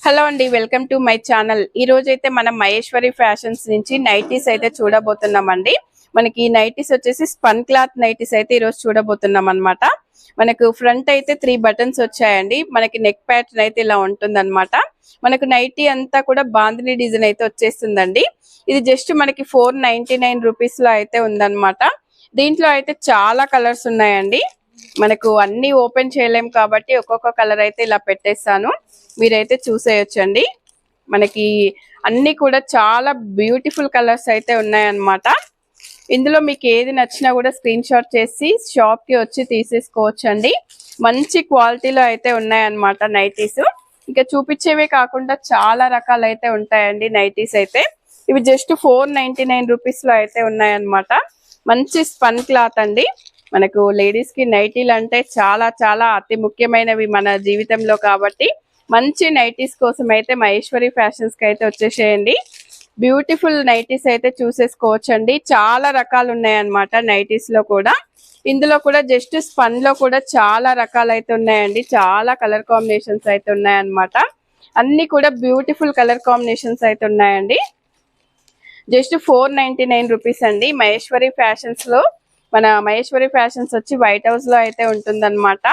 Hello అండి, welcome to my channel. ఈ రోజు అయితే మనం మహేశ్వరి ఫ్యాషన్స్ నుంచి నైటీస్ అయితే చూడబోతున్నామండి. మనకి నైటీస్ వచ్చేసి స్పన్ క్లాత్ నైటీస్ అయితే ఈ రోజు చూడబోతున్నాం అనమాట. మనకు ఫ్రంట్ అయితే 3 బటన్స్ వచ్చాయండి. మనకి నెక్ ప్యాటర్న్ అయితే ఇలా ఉంటుందన్నమాట. మనకు నైటీ అంతా కూడా బాందిని డిజైన్ అయితే వచ్చేస్తుందండి. ఇది జస్ట్ మనకి 499 రూపీస్ లో అయితే ఉందన్నమాట. దీంట్లో అయితే చాలా కలర్స్ ఉన్నాయండి. మనకు అన్ని ఓపెన్ చేయలేం కాబట్టి ఒక్కొక్క కలర్ అయితే ఇలా పెట్టేస్తాను, మీరైతే చూసేయొచ్చండి. మనకి అన్ని కూడా చాలా బ్యూటిఫుల్ కలర్స్ అయితే ఉన్నాయన్నమాట. ఇందులో మీకు ఏది నచ్చినా కూడా స్క్రీన్ షాట్ చేసి షాప్ కి వచ్చి తీసేసుకోవచ్చండి. మంచి క్వాలిటీలో అయితే ఉన్నాయన్నమాట నైటీస్. ఇంకా చూపించేవే కాకుండా చాలా రకాలు అయితే ఉంటాయండి నైటీస్ అయితే. ఇవి జస్ట్ 499 రూపీస్ లో అయితే ఉన్నాయన్నమాట. మంచి స్పన్ క్లాత్ అండి. మనకు లేడీస్ కి నైటీలు అంటే చాలా చాలా అతి ముఖ్యమైనవి మన జీవితంలో కాబట్టి మంచి నైటీస్ కోసం అయితే మహేశ్వరి ఫ్యాషన్స్ కి అయితే వచ్చేసేయండి. బ్యూటిఫుల్ నైటీస్ అయితే చూసేసుకోవచ్చండి. చాలా రకాలు ఉన్నాయన్నమాట నైటీస్ లో కూడా. ఇందులో కూడా జస్ట్ స్పన్ లో కూడా చాలా రకాలు అయితే ఉన్నాయండి. చాలా కలర్ కాంబినేషన్స్ అయితే ఉన్నాయన్నమాట. అన్ని కూడా బ్యూటిఫుల్ కలర్ కాంబినేషన్స్ అయితే ఉన్నాయండి. జస్ట్ 499 రూపీస్ అండి. మహేశ్వరి ఫ్యాషన్స్ లో, మన మహేశ్వరి ఫ్యాషన్స్ వచ్చి వైట్ హౌస్ లో అయితే ఉంటుందన్నమాట.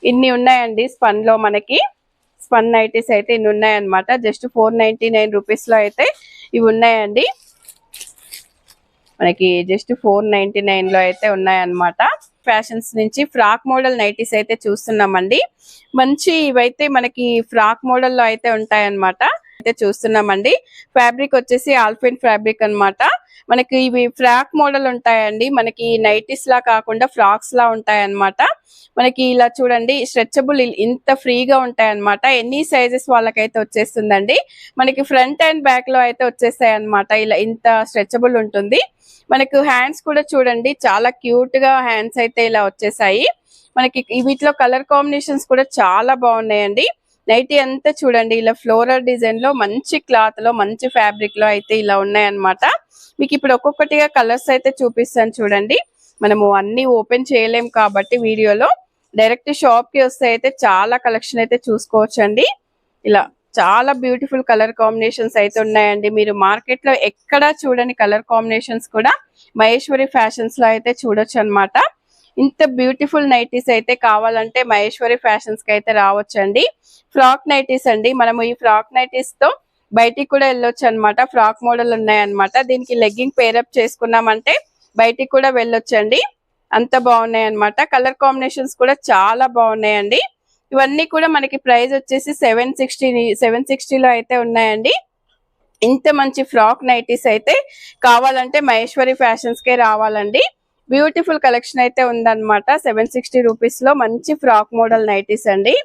ఇన్ని ఉన్నాయండి స్పన్ లో. మనకి స్పన్ నైటీస్ అయితే ఇన్ని ఉన్నాయన్నమాట. జస్ట్ 499 రూపీస్ లో అయితే ఇవి ఉన్నాయండి. మనకి జస్ట్ 499 లో అయితే ఉన్నాయన్నమాట. ఫ్యాషన్స్ నుంచి ఫ్రాక్ మోడల్ నైటీస్ అయితే చూస్తున్నామండి. మంచి ఇవైతే మనకి ఫ్రాక్ మోడల్ లో అయితే ఉంటాయన్నమాట. అయితే చూస్తున్నామండి. ఫ్యాబ్రిక్ వచ్చేసి ఆల్ఫైన్ ఫ్యాబ్రిక్ అన్నమాట. మనకి ఇవి ఫ్రాక్ మోడల్ ఉంటాయండి. మనకి నైటీస్ లా కాకుండా ఫ్రాక్స్ లా ఉంటాయన్నమాట. మనకి ఇలా చూడండి, స్ట్రెచబుల్ ఇంత ఫ్రీగా ఉంటాయన్నమాట. ఎన్ని సైజెస్ వాళ్ళకైతే వచ్చేస్తుందండి. మనకి ఫ్రంట్ అండ్ బ్యాక్ లో అయితే వచ్చేస్తాయి అన్నమాట. ఇలా ఇంత స్ట్రెచబుల్ ఉంటుంది. మనకు హ్యాండ్స్ కూడా చూడండి, చాలా క్యూట్ గా హ్యాండ్స్ అయితే ఇలా వచ్చేసాయి. మనకి వీటిలో కలర్ కాంబినేషన్స్ కూడా చాలా బాగున్నాయండి. నైటీ అంతా చూడండి, ఇలా ఫ్లోరల్ డిజైన్ లో మంచి క్లాత్ లో మంచి ఫ్యాబ్రిక్ లో అయితే ఇలా ఉన్నాయన్నమాట. మీకు ఇప్పుడు ఒక్కొక్కటిగా కలర్స్ అయితే చూపిస్తాను చూడండి. మనము అన్ని ఓపెన్ చేయలేం కాబట్టి వీడియోలో డైరెక్ట్ షాప్ కి వస్తే అయితే చాలా కలెక్షన్ అయితే చూసుకోవచ్చండి. ఇలా చాలా బ్యూటిఫుల్ కలర్ కాంబినేషన్స్ అయితే ఉన్నాయండి. మీరు మార్కెట్ లో ఎక్కడా చూడని కలర్ కాంబినేషన్స్ కూడా మహేశ్వరి ఫ్యాషన్స్ లో అయితే చూడొచ్చు అనమాట. ఇంత బ్యూటిఫుల్ నైటీస్ అయితే కావాలంటే మహేశ్వరి ఫ్యాషన్స్ కి అయితే రావచ్చండి. ఫ్రాక్ నైటీస్ అండి. మనము ఈ ఫ్రాక్ నైటీస్ తో బయటికి కూడా వెళ్ళొచ్చు అనమాట. ఫ్రాక్ మోడల్ ఉన్నాయన్నమాట. దీనికి లెగ్గింగ్ పేరప్ చేసుకున్నామంటే బయటికి కూడా వెళ్ళొచ్చండి. అంత బాగున్నాయి అనమాట. కలర్ కాంబినేషన్స్ కూడా చాలా బాగున్నాయండి. ఇవన్నీ కూడా మనకి ప్రైస్ వచ్చేసి 760 లో అయితే ఉన్నాయండి. ఇంత మంచి ఫ్రాక్ నైటీస్ అయితే కావాలంటే మహేశ్వరి ఫ్యాషన్స్ కే రావాలండి. బ్యూటిఫుల్ కలెక్షన్ అయితే ఉందన్నమాట. 760 రూపీస్ లో మంచి ఫ్రాక్ మోడల్ నైటీస్ అండి.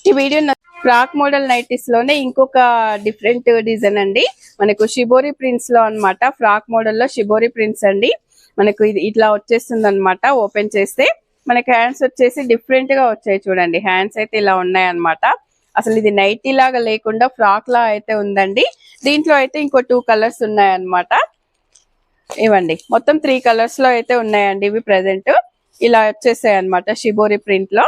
ఈ వీడియో ఫ్రాక్ మోడల్ నైటీస్ లోనే ఇంకొక డిఫరెంట్ డిజైన్ అండి. మనకు షిబోరి ప్రింట్స్ లో అన్నమాట. ఫ్రాక్ మోడల్ లో షిబోరి ప్రింట్స్ అండి. మనకు ఇది ఇట్లా వచ్చేస్తుంది అనమాట. ఓపెన్ చేస్తే మనకి హ్యాండ్స్ వచ్చేసి డిఫరెంట్ గా వచ్చాయి చూడండి. హ్యాండ్స్ అయితే ఇలా ఉన్నాయన్నమాట. అసలు ఇది నైటీ లాగా లేకుండా ఫ్రాక్ లా అయితే ఉందండి. దీంట్లో అయితే ఇంకో 2 కలర్స్ ఉన్నాయన్నమాట. ఇవ్వండి, మొత్తం 3 కలర్స్ లో అయితే ఉన్నాయండి. ఇవి ప్రెసెంట్ ఇలా వచ్చేసాయి అనమాట షిబోరి ప్రింట్ లో.